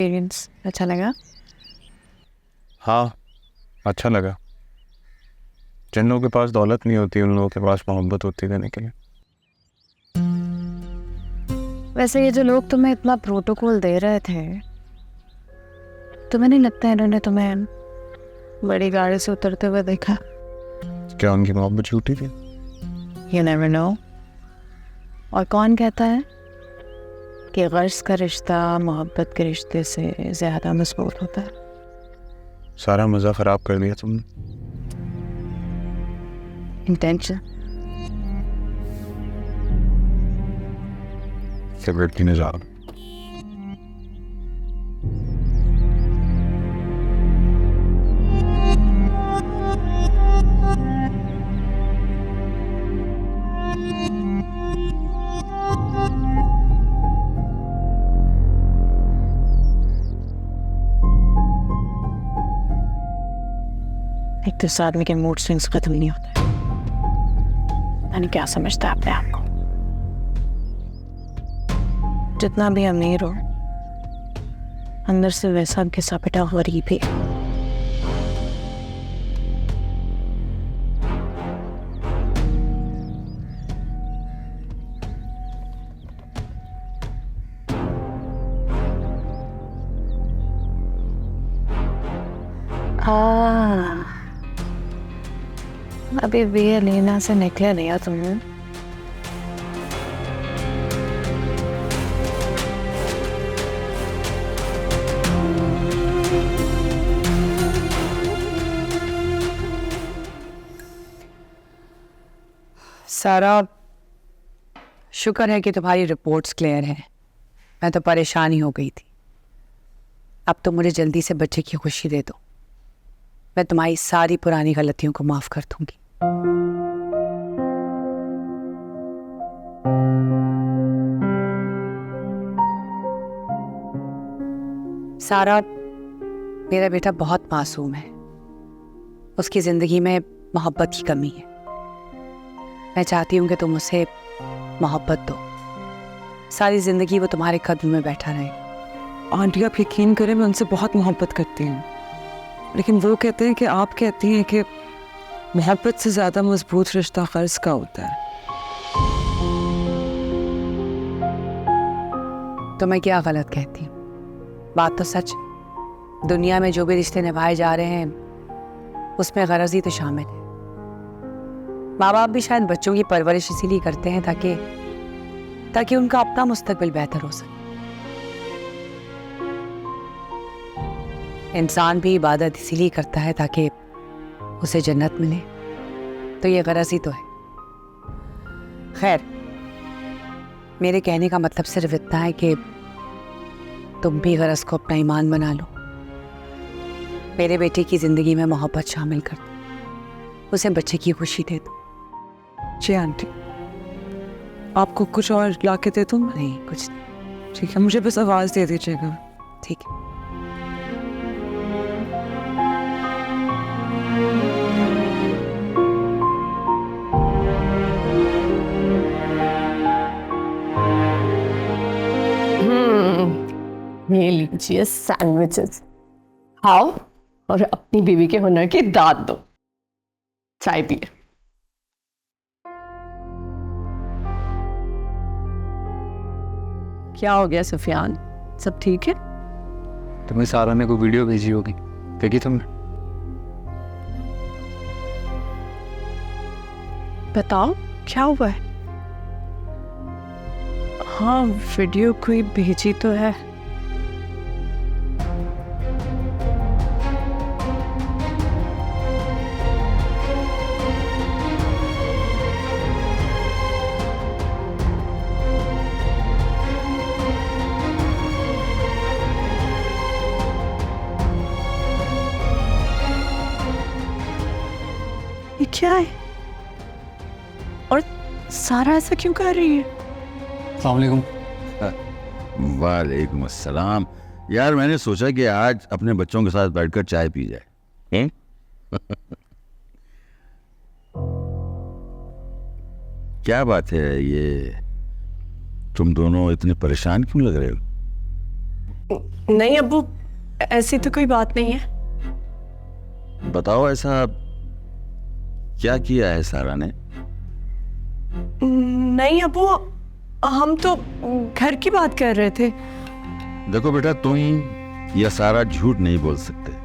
Experience अच्छा लगा? हाँ, अच्छा लगा। जिन लोगों के पास दौलत नहीं होती उन लोगों के पास मोहब्बत होती देने के लिए। वैसे ये जो लोग तुम्हें इतना प्रोटोकॉल दे रहे थे, तुम्हें नहीं लगता इन्होंने तुम्हें बड़ी गाड़ी से उतरते हुए देखा? क्या उनकी मोहब्बत झूठी थी? You never know. और कौन कहता है कि गर्ज का रिश्ता मोहब्बत के रिश्ते से ज़्यादा मजबूत होता है? सारा मज़ा ख़राब कर दिया तुमने। इंटेंशन। सिगरेट पीने जा रहा। एक तो इस आदमी के मूड स्विंग्स खत्म नहीं होते। यानी क्या समझता है अपने आप को? जितना भी अमीर हो, अंदर से वैसा घिसा पिटा गरीब ही है। अभी भी लीना से निकले नहीं हो तुम? सारा, शुक्र है कि तुम्हारी रिपोर्ट्स क्लियर हैं। मैं तो परेशान ही हो गई थी। अब तो मुझे जल्दी से बच्चे की खुशी दे दो। मैं तुम्हारी सारी पुरानी गलतियों को माफ कर दूंगी। सारा, मेरा बेटा बहुत मासूम है। उसकी जिंदगी में मोहब्बत की कमी है। मैं चाहती हूँ कि तुम उसे मोहब्बत दो। सारी जिंदगी वो तुम्हारे कदम में बैठा रहे। आंटी, आप यकीन करें, मैं उनसे बहुत मोहब्बत करती हूँ, लेकिन वो कहते हैं कि आप कहती हैं कि मोहब्बत से ज़्यादा मजबूत रिश्ता कर्ज का होता है। तो मैं क्या गलत कहती हूँ? बात तो सच है। दुनिया में जो भी रिश्ते निभाए जा रहे हैं उसमें गरज़ी तो शामिल है। माँ बाप भी शायद बच्चों की परवरिश इसीलिए करते हैं ताकि उनका अपना मुस्तकबिल बेहतर हो सके। इंसान भी इबादत इसीलिए करता है ताकि उसे जन्नत मिले। तो ये गरज ही तो है। खैर, मेरे कहने का मतलब सिर्फ इतना है कि तुम भी गरज को अपना ईमान बना लो। मेरे बेटे की जिंदगी में मोहब्बत शामिल कर दो। उसे बच्चे की खुशी दे दो। जी आंटी, आपको कुछ और ला के दे दूँ? नहीं, कुछ नहीं। ठीक है, मुझे बस आवाज़ दे दीजिएगा। ठीक है। ये लीजिए सैंडविचेस, खाओ और अपनी बीवी के हुनर की दाद दो। चाय पिए। क्या हो गया सुफियान, सब ठीक है? तुम्हें सारा ने कोई वीडियो भेजी होगी, देखी तुमने? बताओ क्या हुआ है? हाँ, वीडियो कोई भेजी तो है। ये क्या है? और सारा ऐसा क्यों कर रही है? अस्सलाम वालेकुम। वालेकुम अस्सलाम। यार, मैंने सोचा कि आज अपने बच्चों के साथ बैठकर चाय पी जाए। क्या बात है, ये तुम दोनों इतने परेशान क्यों लग रहे हो? नहीं अब्बू, ऐसी तो कोई बात नहीं है। बताओ ऐसा क्या किया है सारा ने? नहीं अब्बू, हम तो घर की बात कर रहे थे। देखो बेटा, तुम यह सारा झूठ नहीं बोल सकते।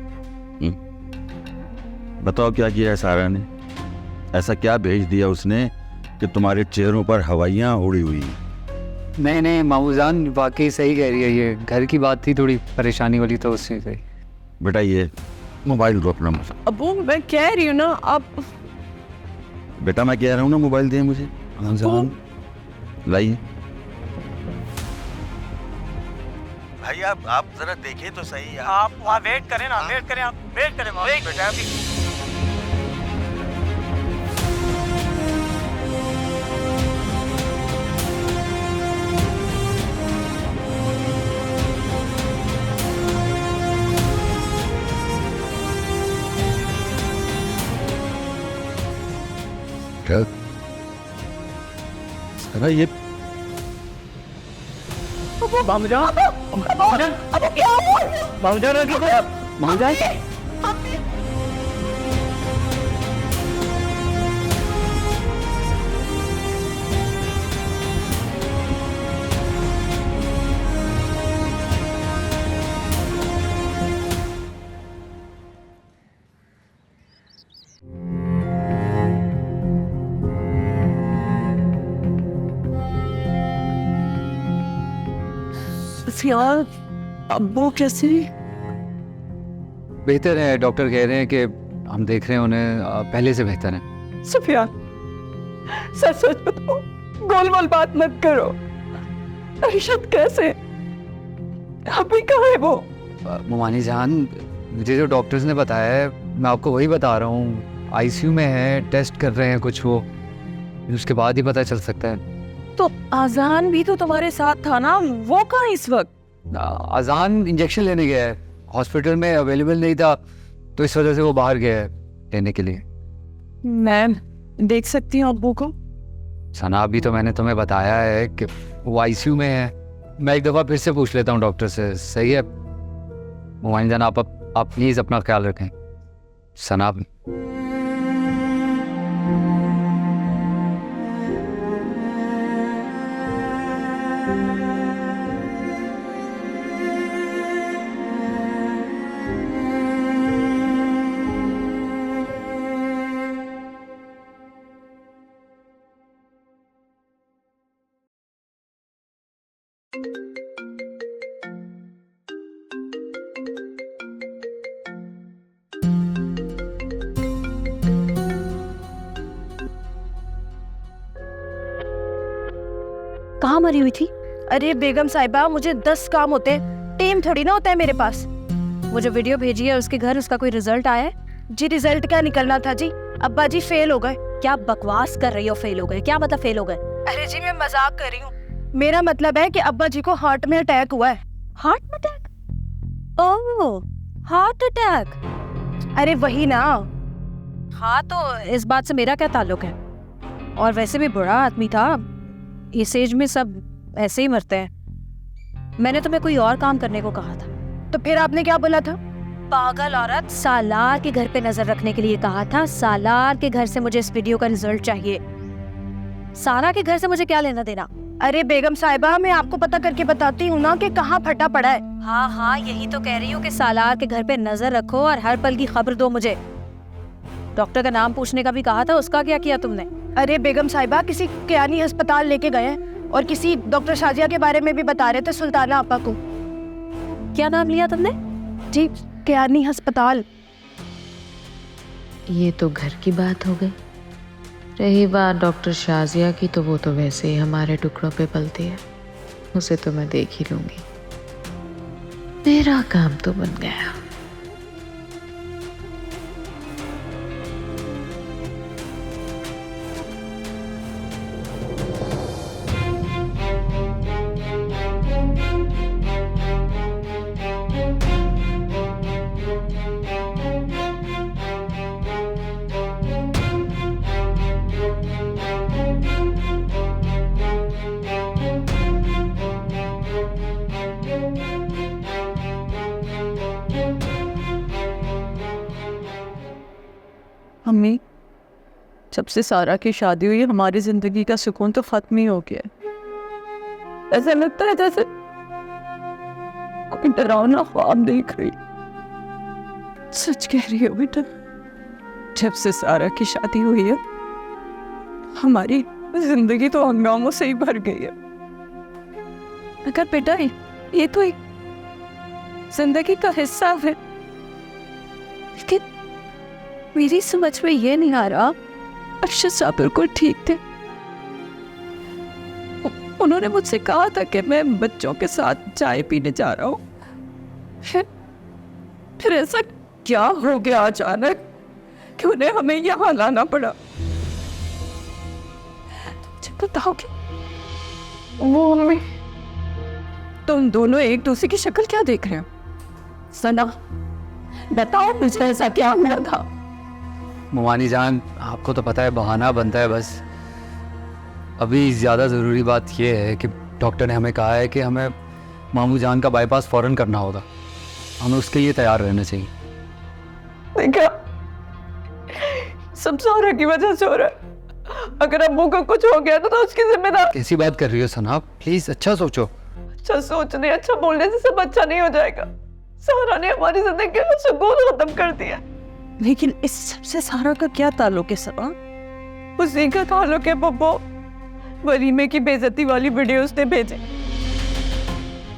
बताओ क्या किया है सारा ने? ऐसा क्या भेज दिया उसने कि तुम्हारे चेहरों पर हवाइयाँ उड़ी हुई हैं? नहीं मामूजान वाकई सही कह रही है, ये घर की बात थी थोड़ी परेशानी वाली, तो उससे सही। बेटा ये मोबाइल दो अपना। अब्बू मैं कह रही हूँ ना, आप बेटा मैं कह रहा हूँ ना, मोबाइल दे मुझे। लाइए भाई, आप जरा देखें तो सही। आप वहाँ वेट करें ना, वेट करें, आप वेट करें बेटा। सारा ये यार अब्बू कैसे? बेहतर है, डॉक्टर कह रहे हैं कि हम देख रहे हैं उन्हें, पहले से बेहतर है। सुफियान, सच सच बताओ, गोल-मोल बात मत करो। अरिशद कैसे? अभी कहाँ है वो? मुमानी जान, मुझे जो डॉक्टर्स ने बताया है मैं आपको वही बता रहा हूँ। आईसीयू में है, टेस्ट कर रहे हैं कुछ, वो उसके बाद ही पता चल सकता है। तो आजान भी तो तुम्हारे साथ था ना, वो कहाँ इस वक्त? अजान इंजेक्शन लेने गया है, हॉस्पिटल में अवेलेबल नहीं था, तो इस वजह से वो बाहर गया है लेने के लिए। मैम देख सकती हूँ अब्बू को? सना, अभी तो मैंने तुम्हें बताया है कि वो आईसीयू में है। मैं एक दफ़ा फिर से पूछ लेता हूँ डॉक्टर से, सही है? मोबाइल जान, आप प्लीज़ अपना ख्याल रखें। सना कहाँ मरी हुई थी? अरे बेगम साहिबा, मुझे 10 काम होते हैं, टीम थोड़ी ना होता है मेरे पास। वो जो वीडियो भेजी है उसके घर, उसका कोई रिजल्ट आया है? जी रिजल्ट क्या निकलना था जी, अब्बा जी फेल हो गए। क्या बकवास कर रही हो? फेल हो गए? क्या मतलब फेल हो गए? अरे जी मैं मजाक कर रही हूँ। मेरा मतलब है कि अब्बा जी को हार्ट में अटैक हुआ है। हार्ट में अटैक? ओह, हार्ट अटैक। अरे वही ना। हाँ तो इस बात से मेरा क्या ताल्लुक है? और वैसे भी बुरा आदमी था, इस एज में सब ऐसे ही मरते हैं। मैंने तुम्हें कोई और काम करने को कहा था। तो फिर आपने क्या बोला था? पागल औरत, सालार के घर पे नजर रखने के लिए कहा था। सालार के घर से मुझे इस वीडियो का रिजल्ट चाहिए। सारा के घर से मुझे क्या लेना देना? अरे बेगम साहिबा, मैं आपको पता करके बताती हूँ ना कि कहाँ फटा पड़ा है। हाँ हाँ, यही तो कह रही हूँ कि सालार के घर पे नजर रखो और हर पल की खबर दो मुझे। डॉक्टर का नाम पूछने का भी कहा था, उसका क्या किया तुमने? अरे बेगम साहिबा, किसी कियानी अस्पताल लेके गए हैं और किसी डॉक्टर शाजिया के बारे में भी बता रहे थे, सुल्ताना आपा को। क्या नाम लिया तुमने? जी कियानी अस्पताल। ये तो घर की बात हो गई। रही बात डॉक्टर शाजिया की, तो वो तो वैसे ही हमारे टुकड़ों पे पलती है, उसे तो मैं देख ही लूंगी। मेरा काम तो बन गया। अम्मी, जब से सारा की शादी हुई हमारी जिंदगी का सुकून तो खत्म ही हो गया। ऐसा लगता है जैसे कोई डरावना ख्वाब देख रही। सच कह रही हो बेटा, जब से सारा की शादी हुई है हमारी जिंदगी तो हंगामों से ही भर गई है। अगर बेटा ये तो एक जिंदगी का हिस्सा है, लेकिन मेरी समझ में ये नहीं आ रहा। अरशद साहब बिल्कुल ठीक थे। उन्होंने मुझसे कहा था कि मैं बच्चों के साथ चाय पीने जा रहा हूँ। फिर ऐसा क्या हो गया अचानक कि उन्हें हमें यहाँ लाना पड़ा? मुझे बताओगे? वो मम्मी, तुम दोनों एक दूसरे की शक्ल क्या देख रहे हो? सना, बताओ मुझे ऐसा क्या हुआ था? मोमानी जान, आपको तो पता है बहाना बनता है बस। अभी ज़्यादा ज़रूरी बात यह है कि डॉक्टर ने हमें कहा है कि हमें मामू जान का बाईपास फ़ौरन करना होगा। हमें उसके लिए तैयार रहना चाहिए। देखा, सब सारा की वजह से हो रहा है। अगर अम्मू को कुछ हो गया तो उसकी जिम्मेदार। कैसी बात कर रही हो सना? प्लीज़ अच्छा सोचो। अच्छा सोचने, अच्छा बोलने से सब अच्छा नहीं हो जाएगा। सारा ने हमारी जिंदगी का सुकून खत्म कर दिया। लेकिन इस सबसे सारा का क्या ताल्लुक है सना? उसी का ताल्लुक है पप्पो। वलीमे की बेइज्जती वाली वीडियो उसने भेजी।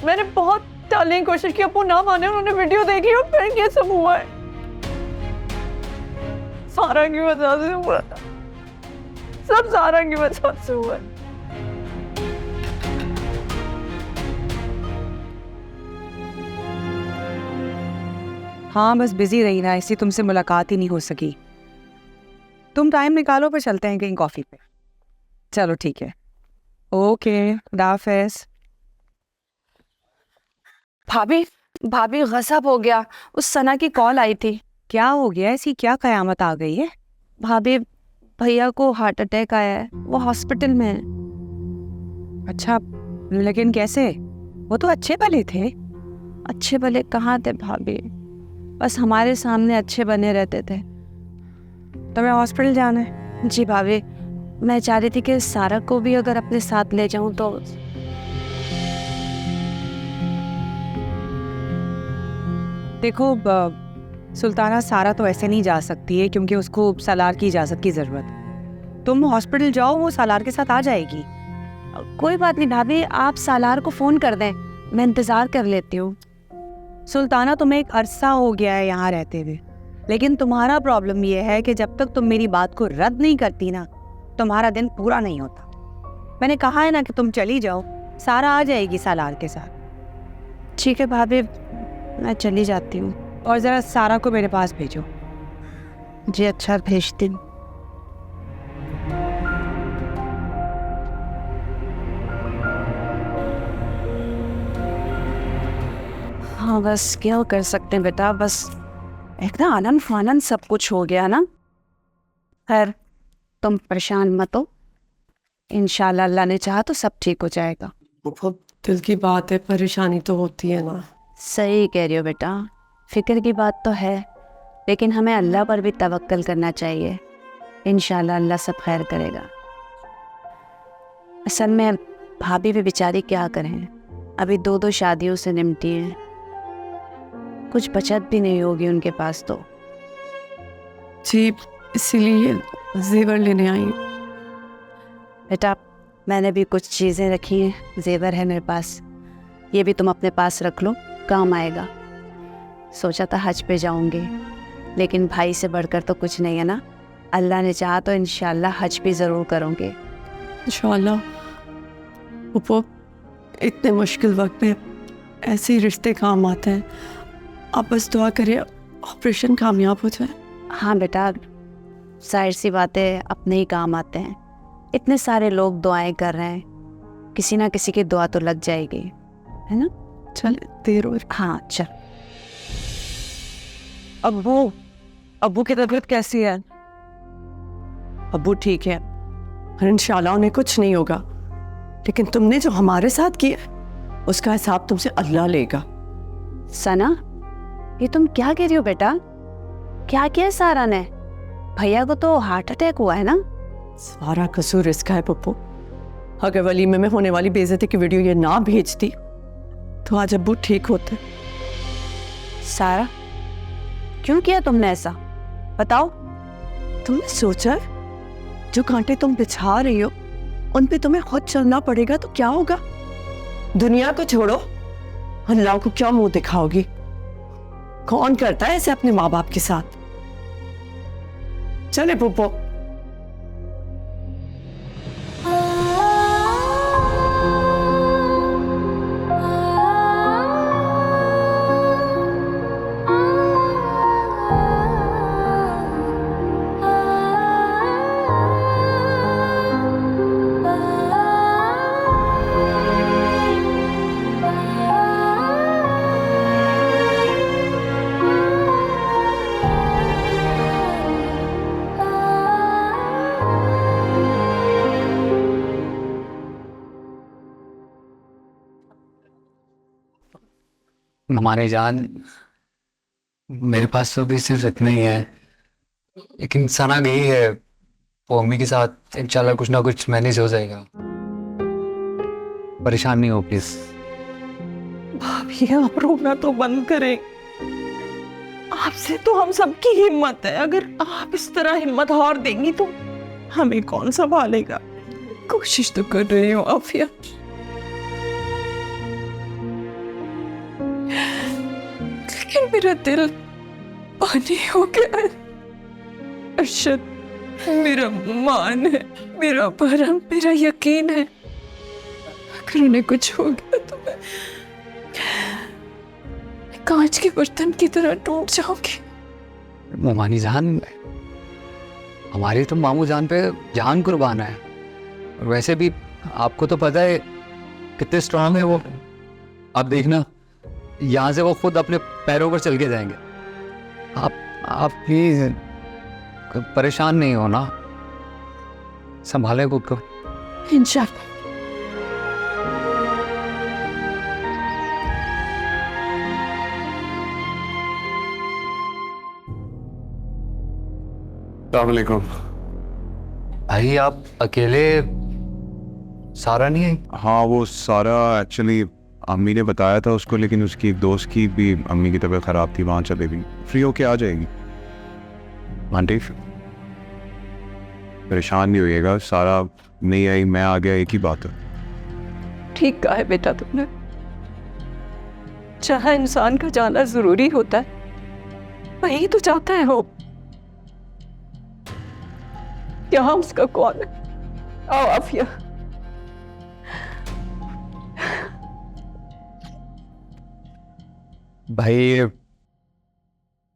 मैंने बहुत टालने की कोशिश की, अपू ना माने, उन्होंने वीडियो देखी और फिर ये सब हुआ है। सारा की वजह से हुआ था, सब सारा की वजह से हुआ है। हाँ, बस बिजी रही ना, इसलिए तुमसे मुलाकात ही नहीं हो सकी। तुम टाइम निकालो, पर चलते हैं कहीं कॉफ़ी पे। चलो ठीक है, ओके, खुदा हाफिज़। भाभी भाभी गजब हो गया, उस सना की कॉल आई थी। क्या हो गया? ऐसी क्या कयामत आ गई है? भाभी, भैया को हार्ट अटैक आया है, वो हॉस्पिटल में है। अच्छा, लेकिन कैसे? वो तो अच्छे भले थे। अच्छे भले कहाँ थे भाभी, बस हमारे सामने अच्छे बने रहते थे। तुम्हें हॉस्पिटल जाना है? जी भाभी, मैं चाह रही थी कि सारा को भी अगर अपने साथ ले जाऊं तो। देखो, सुल्ताना, सारा तो ऐसे नहीं जा सकती है क्योंकि उसको सालार की इजाज़त की ज़रूरत। तुम हॉस्पिटल जाओ, वो सालार के साथ आ जाएगी। कोई बात नहीं भाभी, आप सालार को फ़ोन कर दें, मैं इंतज़ार कर लेती हूँ। सुल्ताना, तुम्हें एक अरसा हो गया है यहाँ रहते हुए, लेकिन तुम्हारा प्रॉब्लम ये है कि जब तक तुम मेरी बात को रद्द नहीं करती ना, तुम्हारा दिन पूरा नहीं होता। मैंने कहा है ना कि तुम चली जाओ, सारा आ जाएगी सालार के साथ। ठीक है भाभी, मैं चली जाती हूँ। और ज़रा सारा को मेरे पास भेजो। जी अच्छा, भेजती हूँ। हाँ, बस क्या कर सकते हैं बेटा, बस एक ना आनंद फानंद सब कुछ हो गया ना। खैर, तुम परेशान मत हो, इंशाल्लाह अल्लाह ने चाहा तो सब ठीक हो जाएगा। बहुत दिल की बात है, परेशानी तो होती है ना। सही कह रही हो बेटा, फिक्र की बात तो है, लेकिन हमें अल्लाह पर भी तवक्कल करना चाहिए। इंशाल्लाह अल्लाह सब खैर करेगा। असल में भाभी भी बेचारी क्या करें, अभी 2 शादियों से निमटी हैं, कुछ बचत भी नहीं होगी उनके पास तो। जी, इसीलिए जेवर लेने आई। बेटा, मैंने भी कुछ चीज़ें रखी हैं, जेवर है मेरे पास, ये भी तुम अपने पास रख लो, काम आएगा। सोचा था हज पे जाऊंगी, लेकिन भाई से बढ़कर तो कुछ नहीं है ना। अल्लाह ने चाहा तो इंशाल्लाह हज भी ज़रूर करूँगी। इंशाल्लाह। उपो, इतने मुश्किल वक्त में ऐसे ही रिश्ते काम आते हैं। आप बस दुआ करें ऑपरेशन कामयाब हो जाए। हाँ बेटा, जाहिर सी बात है, अपने ही काम आते हैं। इतने सारे लोग दुआएं कर रहे हैं, किसी ना किसी की दुआ तो लग जाएगी, है ना। चल, देर हो। हाँ चल। अब्बू की तबीयत कैसी है? अब्बू ठीक है और इंशाल्लाह उन्हें कुछ नहीं होगा, लेकिन तुमने जो हमारे साथ किया उसका हिसाब तुमसे अल्लाह लेगा। सना, ये तुम क्या कह रही हो बेटा? क्या किया सारा ने? भैया को तो हार्ट अटैक हुआ है ना? सारा कसूर इसका है पप्पू। अगर वलीमे में होने वाली बेइज्जती की वीडियो ये ना भेजती तो आज अब्बू ठीक होते। सारा, क्यों किया तुमने ऐसा? बताओ। तुमने सोचा जो कांटे तुम बिछा रही हो उन पे तुम्हें खुद चलना पड़ेगा तो क्या होगा? दुनिया को छोड़ो, अल्लाह को क्या मुंह दिखाओगी? कौन करता है ऐसे अपने माँ बाप के साथ? चले पुप्पो। हमारे जान, मेरे पास तो भी सिर्फ इतना ही है, लेकिन सना गई है वो अम्मी के साथ। इंशाल्लाह कुछ ना कुछ मैनेज हो जाएगा, परेशान नहीं हो प्लीज। भाभी आप रोना तो बंद करें। आपसे तो हम सबकी हिम्मत है, अगर आप इस तरह हिम्मत हार देंगी तो हमें कौन संभालेगा? कोशिश तो कर रही हूँ आफिया। लेकिन मेरा दिल पानी हो गया है। अरशद मेरा मान है, मेरा भरम, मेरा यकीन है। अगर उन्हें कुछ हो गया तो मैं कांच के बर्तन की तरह टूट जाऊंगी। मोमानी जान, हमारी तो मामू जान पे जान कुर्बान है, और वैसे भी आपको तो पता है कितने स्ट्रांग है वो। आप देखना, यहाँ से वो खुद अपने पैरों पर चल के जाएंगे। आप प्लीज परेशान नहीं होना, संभाले खुद को। इंशाल्लाह। अस्सलामुअलैकुम। भाई आप अकेले, सारा नहीं है? हाँ, वो सारा एक्चुअली अम्मी ने बताया था उसको, लेकिन उसकी एक दोस्त की भी अम्मी की तबीयत ख़राब थी, वहाँ चले गई। फ्री होके आ जाएगी। आंटी परेशान नहीं होइएगा, सारा नहीं आई, मैं आ गया, एक ही बात है। ठीक कहा है बेटा तुमने। चाहे इंसान का जाना जरूरी होता है, वही तो चाहता है वो। यहाँ उसका कौन है? आओ आफिया। भाई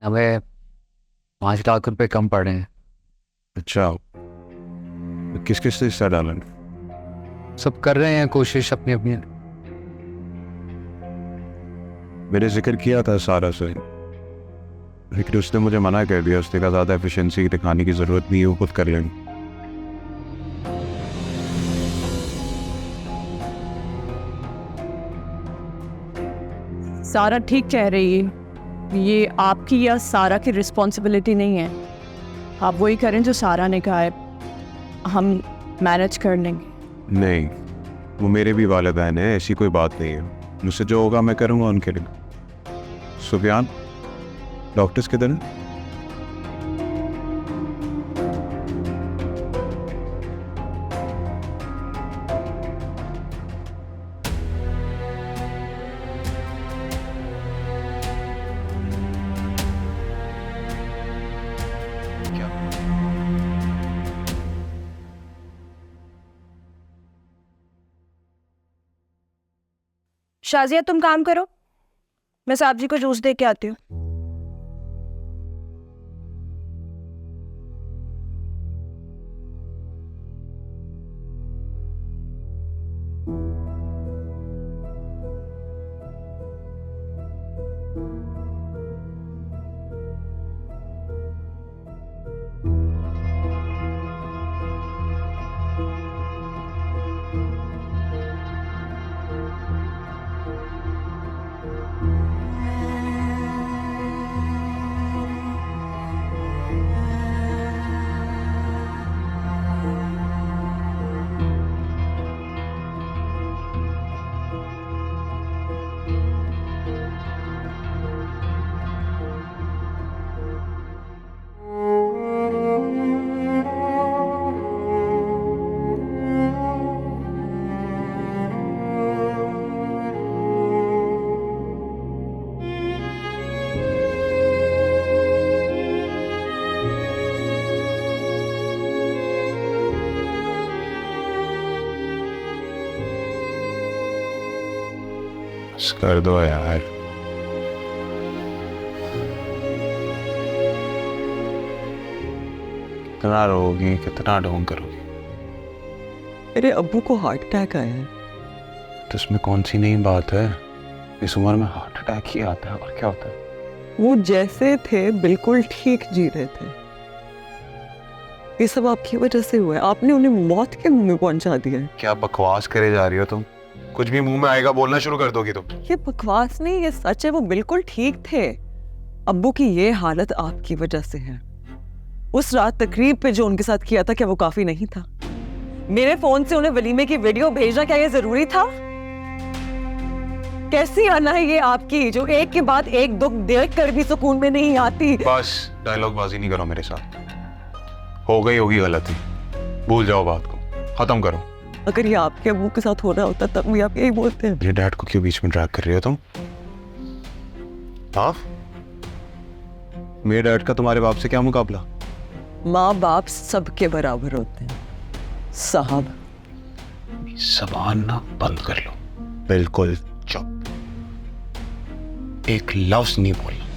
हमें 5 लाख रुपए कम पड़ रहे हैं। अच्छा, किस किस से हिस्सा डाला? सब कर रहे हैं कोशिश अपनी अपनी। मैंने जिक्र किया था सारा से, लेकिन उसने मुझे मना कर दिया। उसने कहा ज़्यादा एफिशिएंसी दिखाने की ज़रूरत नहीं है, वो खुद कर लेंगे। सारा ठीक कह रही है, ये आपकी या सारा की रिस्पॉन्सिबिलिटी नहीं है। आप वही करें जो सारा ने कहा है, हम मैनेज कर लेंगे। नहीं, वो मेरे भी वालिदैन हैं, ऐसी कोई बात नहीं है। मुझसे जो होगा मैं करूँगा उनके लिए। सुफियान, डॉक्टर्स किधर हैं? शाजिया तुम काम करो, मैं साहब जी को जूस दे के आती हूँ। बस कर दो यार। कितना रोगी, कितना ढोंग करोगी? मेरे अब्बू को हार्ट अटैक आया है। तो इसमें कौन सी नई बात है? इस उम्र में हार्ट अटैक ही आता है, और क्या होता है? वो जैसे थे बिल्कुल ठीक जी रहे थे। ये सब आपकी वजह से हुआ है। आपने उन्हें मौत के मुंह में पहुंचा दिया है। क्या बकवास करे जा रही हो तुम? कुछ भी मुंह में आएगा बोलना शुरू कर दोगी तुम। ये बकवास नहीं, ये सच है। वो बिल्कुल ठीक थे। अब्बू की ये हालत आपकी वजह से है। उस रात तकरीब पे जो उनके साथ किया था, क्या वो काफी नहीं था? मेरे फोन से उन्हें वलीमे की वीडियो भेजना क्या ये जरूरी था? कैसी आना है ये आपकी, जो एक के बाद एक दुख देख कर भी सुकून में नहीं आती। बस डायलॉग बाजी नहीं करो मेरे साथ। हो गई होगी गलती, भूल जाओ बात को, खत्म करो। अगर ये आपके अब्बू के साथ हो रहा होता तब भी आप यही बोलते हैं। मेरे डैड को क्यों बीच में ड्रैग कर रही हो तुम? हाँ, मेरे डैड का तुम्हारे बाप से क्या मुकाबला? माँ बाप सबके बराबर होते हैं साहब। ज़बान ना बंद कर लो, बिल्कुल चुप, एक लफ्ज नहीं बोलना।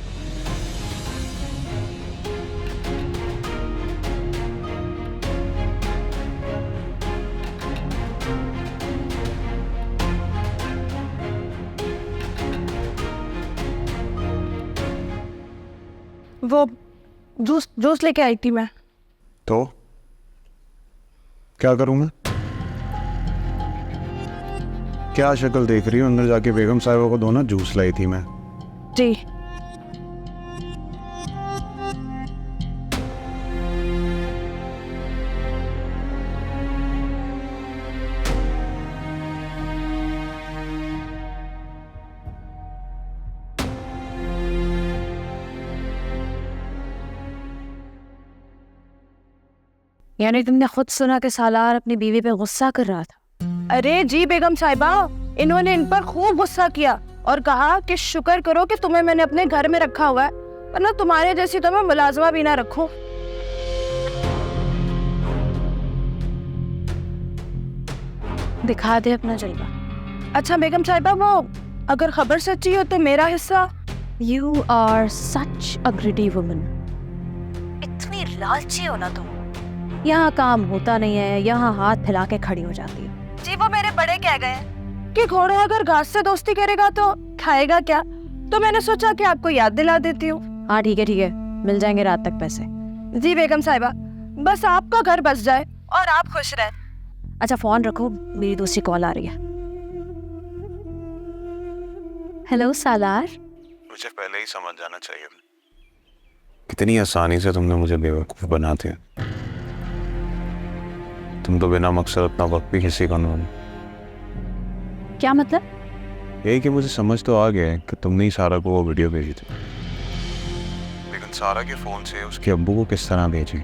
वो जूस लेके आई थी मैं। तो क्या करूं मैं? क्या शक्ल देख रही हो? अंदर जाके बेगम साहिबा को दो ना, जूस लाई थी मैं। जी। यानी तुमने खुद सुना कि सालार अपनी बीवी पे गुस्सा कर रहा था? अरे जी बेगम साहिबा, इन्होंने इन पर खूब गुस्सा किया और कहा कि शुक्र करो कि तुम्हें मैंने अपने घर में रखा हुआ है, वरना तुम्हारे जैसी तो मैं मुलाजमा भी ना रखूं। दिखा दे अपना जलवा। अच्छा बेगम साहिबा, वो अगर खबर सच्ची हो तो मेरा हिस्सा। You are such a greedy woman. इतनी लालची हो ना तुम। यहाँ काम होता नहीं है, यहाँ हाथ फैला के खड़ी हो जाती है। जी वो मेरे बड़े कह गए कि घोड़ा अगर घास से दोस्ती करेगा तो खाएगा क्या, तो मैंने सोचा कि आपको याद दिला देती हूँ। हाँ ठीक है, मिल जाएंगे रात तक पैसे। जी बेगम साहिबा, बस आपका घर बस जाए और आप खुश रहे। अच्छा फोन रखो, मेरी दूसरी कॉल आ रही है। हेलो सालार। मुझे पहले ही समझ जाना चाहिए। कितनी आसानी से तुमने मुझे बेवकूफ बना दिया। तुम तो बिना मकसद अपना वक्त भी किसी का नहीं। क्या मतलब? यही कि मुझे समझ तो आ गया है कि तुमने ही सारा को वो वीडियो भेजी थी, लेकिन सारा के फोन से उसके अब्बू को किस तरह भेजी,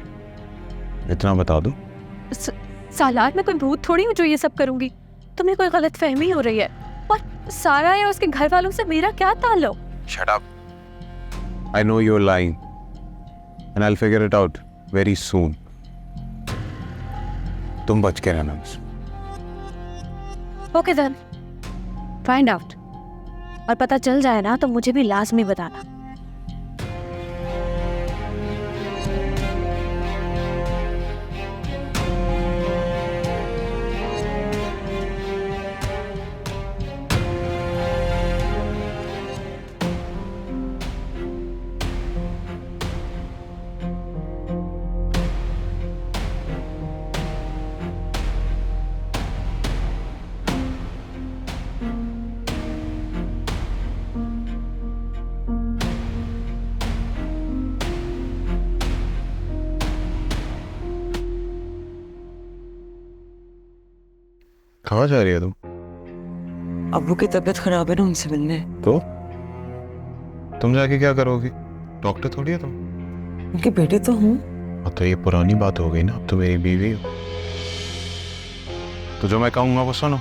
इतना बता दो। सालार, मैं कोई भूत थोड़ी हूँ जो ये सब करूंगी। तुम्हें कोई गलत फहमी हो रही है। और सारा या उसके घर वालों से मेरा क्या ताल्लुक? Shut up. I know you're lying, and I'll figure it out very soon. तुम बच के रहना बस। Okay then, find out. और पता चल जाए ना तो मुझे भी लाजमी बताना। कहाँ जा रही है तुम? अब्बू की तबीयत खराब है ना, उनसे मिलने। तो तुम जाके क्या करोगी? डॉक्टर थोड़ी है तुम। उनके बेटे तो हूँ। अब तो ये पुरानी बात हो गई ना, अब तो मेरी बीवी हो। तो जो मैं कहूँगा वो सुनो।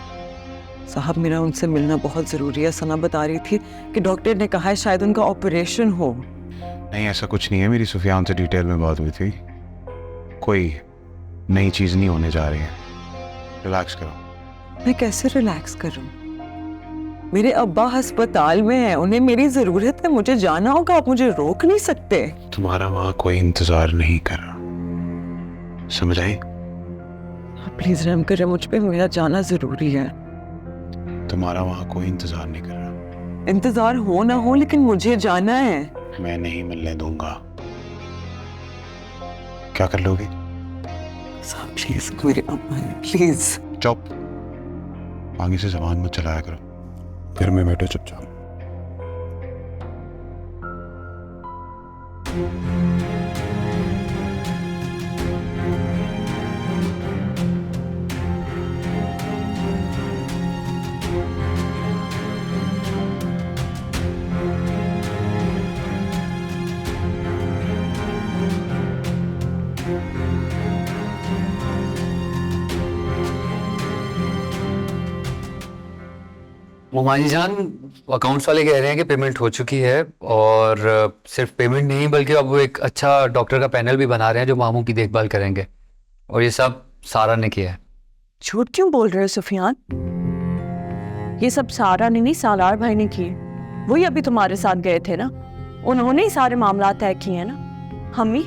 साहब मेरा उनसे मिलना बहुत जरूरी है। सना बता रही थी कि डॉक्टर ने कहा है शायद उनका ऑपरेशन हो। नहीं ऐसा कुछ नहीं है, मेरी सुफियान से डिटेल में बात हुई थी। कोई नई चीज़ नहीं होने जा रही है, रिलैक्स करो। मैं कैसे रिलैक्स करूं? मेरे अब्बा अस्पताल में हैं, उन्हें मेरी जरूरत है, मुझे जाना होगा, आप मुझे रोक नहीं सकते। तुम्हारा वहां कोई इंतजार नहीं कर रहा, समझ आई? प्लीज रहम करें मुझ पे, मेरा जाना जरूरी है। तुम्हारा वहां कोई इंतजार नहीं कर रहा। इंतजार हो ना हो लेकिन मुझे जाना है। मैं नहीं मिलने दूंगा। क्या कर लोगे? साहब प्लीज, मेरे अम्मा हैं, प्लीज। चुप, आगे से जबान मत चलाया करो। घर में बैठो चुपचाप। मोमानी जान, अकाउंट्स वाले कह रहे हैं कि पेमेंट हो चुकी है, और सिर्फ पेमेंट नहीं बल्कि अब वो एक अच्छा डॉक्टर का पैनल भी बना रहे हैं जो मामू की देखभाल करेंगे, और ये सब सारा ने किया है। झूठ क्यों बोल रहे हो सुफियान? ये सब सारा ने नहीं, सालार भाई ने किए। वही अभी तुम्हारे साथ गए थे ना, उन्होंने ही सारे मामला तय किए हैं ना। हमी,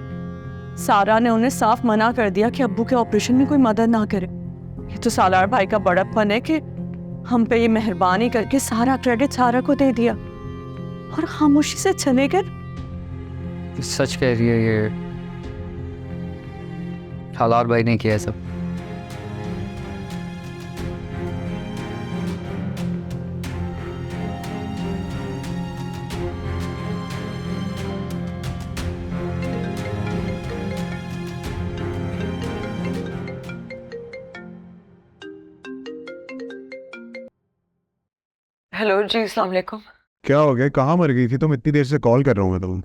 सारा ने उन्हें साफ मना कर दिया कि अब्बू के ऑपरेशन में कोई मदद ना करे। ये तो सालार भाई का बड़प्पन है कि हम पे ये मेहरबानी करके सारा क्रेडिट सारा को दे दिया और खामोशी से चले गए। सच कह रही है ये, हालार भाई ने किया है सब। हेलो जी, अस्सलाम वालेकुम। क्या हो गया? कहाँ मर गई थी तुम? इतनी देर से कॉल कर रहा हूँ मैं तुम।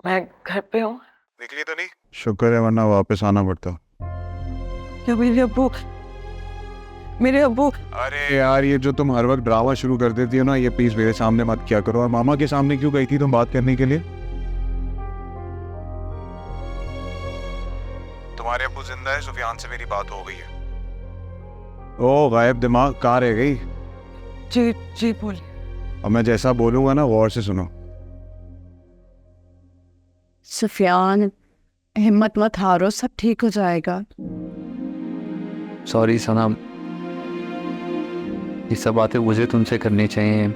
मैं घर पे हूँ। निकली तो नहीं? शुक्र है, वरना वापस आना पड़ता। क्या मेरे अब्बू? अरे यार, ये जो तुम हर वक्त ड्रामा शुरू कर देती हो ना, ये प्लीज मेरे सामने मत किया करो। और मामा के सामने क्यों गई थी तुम बात करने के लिए? तुम्हारे अब्बू जिंदा है, सुफियान से मेरी बात हो गई है। ओ गायब दिमाग, कहाँ रह गई? जी जी बोलिए। और मैं जैसा बोलूंगा ना गौर से सुनो। सुफियान, हिम्मत मत हारो, सब ठीक हो जाएगा। सॉरी सनम, ये सब बातें मुझे तुमसे करनी चाहिए,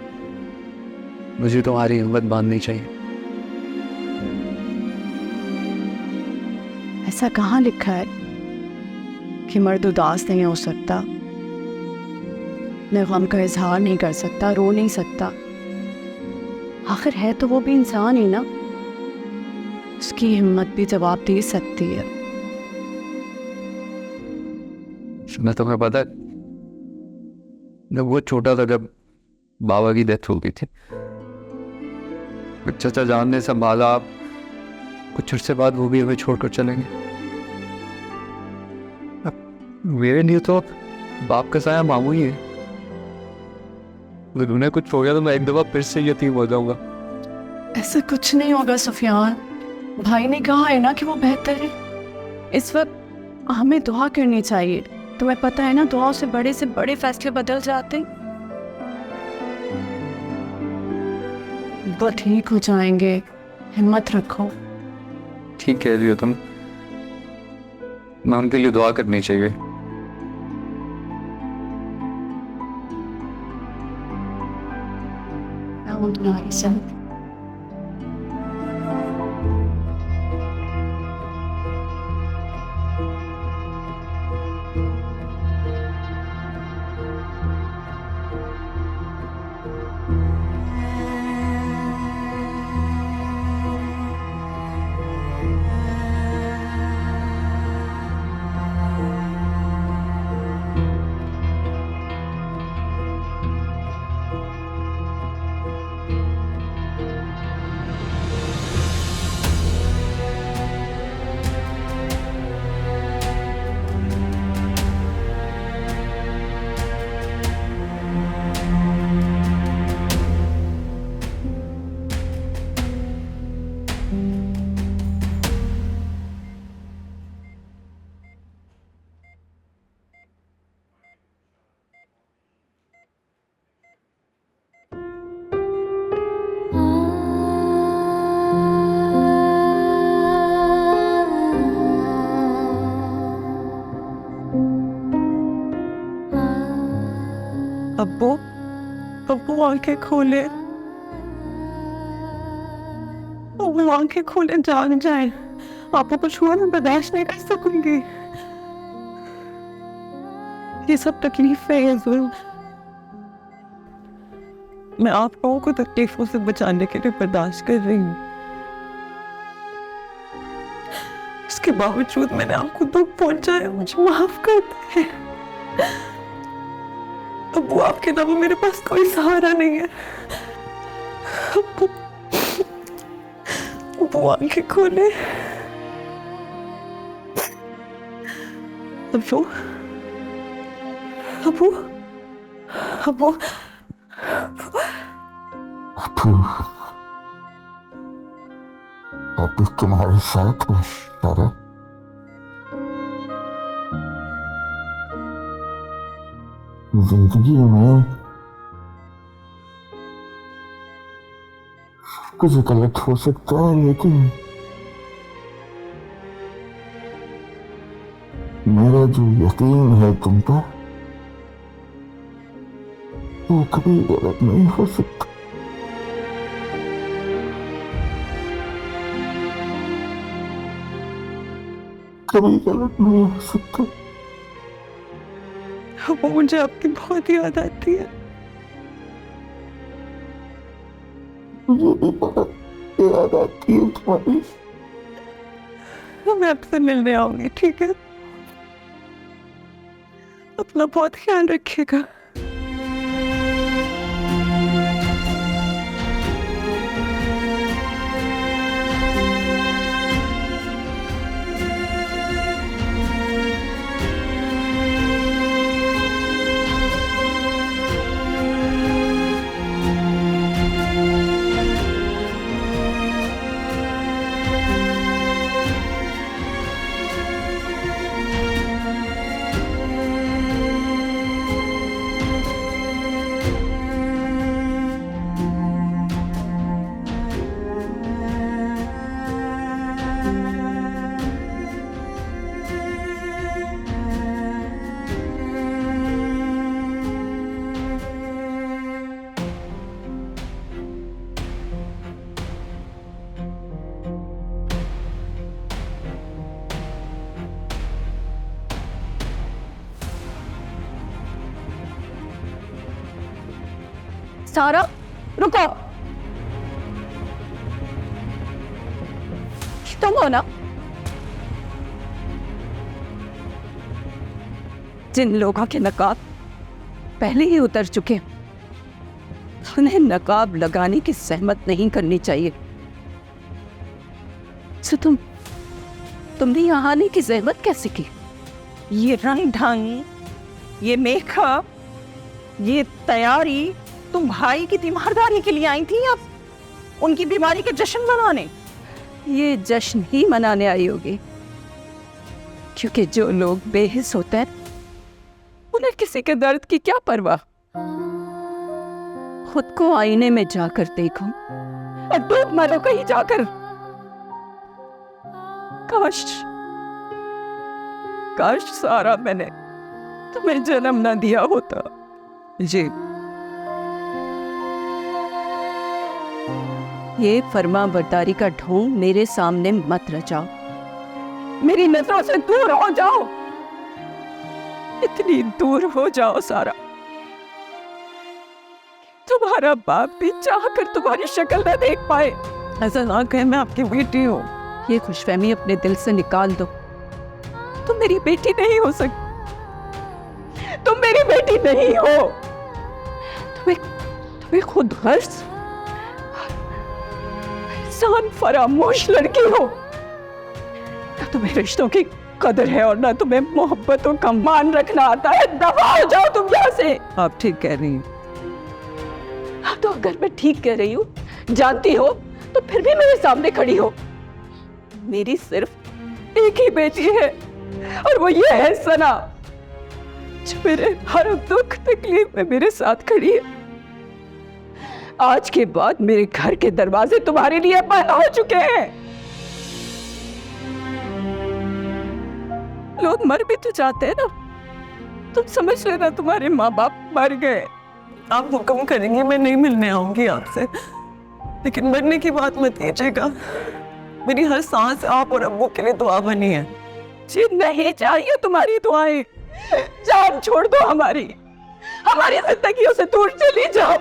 मुझे तुम्हारी हिम्मत बांधनी चाहिए। ऐसा कहाँ लिखा है कि मर्द उदास नहीं हो सकता, न गम का इजहार नहीं कर सकता, रो नहीं सकता? आखिर है तो वो भी इंसान ही ना, उसकी हिम्मत भी जवाब दे सकती है। मैं तुम्हें पता है, जब वो छोटा था, जब बाबा की डेथ हो गई थी, चाचा जान ने संभाला, कुछ अर्से बाद वो भी हमें छोड़कर चलेंगे। मेरे लिए तो बाप का साया मामू ही है। अगर उन्हें कुछ हो गया तो मैं एक दफा फिर से यतीम हो जाऊंगा। ऐसा कुछ नहीं होगा सुफियान, भाई ने कहा है ना कि वो बेहतर है। इस वक्त हमें दुआ करनी चाहिए, तुम्हें पता है ना, दुआओं से बड़े फैसले बदल जाते हैं। वो ठीक हो जाएंगे, हिम्मत रखो। ठीक कह रही हो तुम, मैं उनके लिए दुआ करनी चाहिए। तुम्हारी संग अबू आंखें खोले, अबू आंखें खोले, जाग जाए। आपको कुछ हुआ मैं बर्दाश्त नहीं कर सकूंगी। ये सब तकलीफें हैं ज़ुल्म। मैं आप लोगों को तकलीफों से बचाने के लिए बर्दाश्त कर रही हूँ। उसके बावजूद मैंने आपको दुख पहुंचाया, मुझे माफ कर दे। अबू आपके अलावा मेरे पास कोई सहारा नहीं है। अबू आंखें खोले। अबू अबू अबू अभी तुम्हारे साथ हूँ सारा। जिंदगी में कुछ गलत हो सकता है, लेकिन मेरा जो यकीन है तुम पर, वो कभी गलत नहीं हो सकता। कभी गलत नहीं हो सकता। वो मुझे आपकी बहुत याद आती है। मुझे भी बहुत याद आती है तुम्हारी। मैं आपसे मिलने आऊंगी, ठीक है? अपना बहुत ख्याल रखिएगा। सारा रुको, तुम हो ना जिन लोगों के नकाब पहले ही उतर चुके, उन्हें नकाब लगाने की सहमत नहीं करनी चाहिए। सो तुमने यहाँ आने की जहमत कैसे की? ये रंग ढंग, ये मेकअप, ये तैयारी तुम भाई की तीमारदारी के लिए आई थी या उनकी बीमारी के जश्न मनाने? ये जश्न ही मनाने आई होगी, क्योंकि जो लोग बेहिस होते हैं उन्हें किसी के दर्द की क्या परवाह। खुद को आईने में जाकर देखो और डूब मरो कहीं जाकर। काश सारा मैंने तुम्हें जन्म न दिया होता। जी ये फर्मा बरदारी का ढोंग मेरे सामने मत रचाओ। मेरी नजरों से दूर हो जाओ, इतनी दूर हो जाओ सारा, तुम्हारा बाप भी चाहकर तुम्हारी शक्ल न देख पाए। ऐसा ना कहे, मैं आपकी बेटी हूँ। ये खुशफहमी अपने दिल से निकाल दो। तुम मेरी बेटी नहीं हो सकती, तुम मेरी बेटी नहीं हो। तुम्हें खुद गर्ज इंसान फरामोश लड़की हो। ना तुम्हें रिश्तों की कदर है और ना तुम्हें मोहब्बतों का मान रखना आता है। दफा हो जाओ तुम यहाँ से। आप ठीक कह रही हैं। हाँ, तो अगर मैं ठीक कह रही हूँ, जानती हो, तो फिर भी मेरे सामने खड़ी हो। मेरी सिर्फ एक ही बेटी है और वो ये है सना, जो मेरे हर दुख तकलीफ में मेरे साथ खड़ी है। आज के बाद मेरे घर के दरवाजे तुम्हारे लिए बंद हो चुके हैं। लोग मर भी तो जाते हैं ना, तुम समझ लेना तुम्हारे माँ बाप मर गए, आप हुक्म करेंगे मैं नहीं मिलने आऊंगी आपसे, लेकिन मरने की बात मत कीजिएगा। मेरी हर सांस आप और अब्बू के लिए दुआ बनी है। जी नहीं चाहिए तुम्हारी दुआएं, जान छोड़ दो हमारी जिंदगियों से दूर चली जाओ।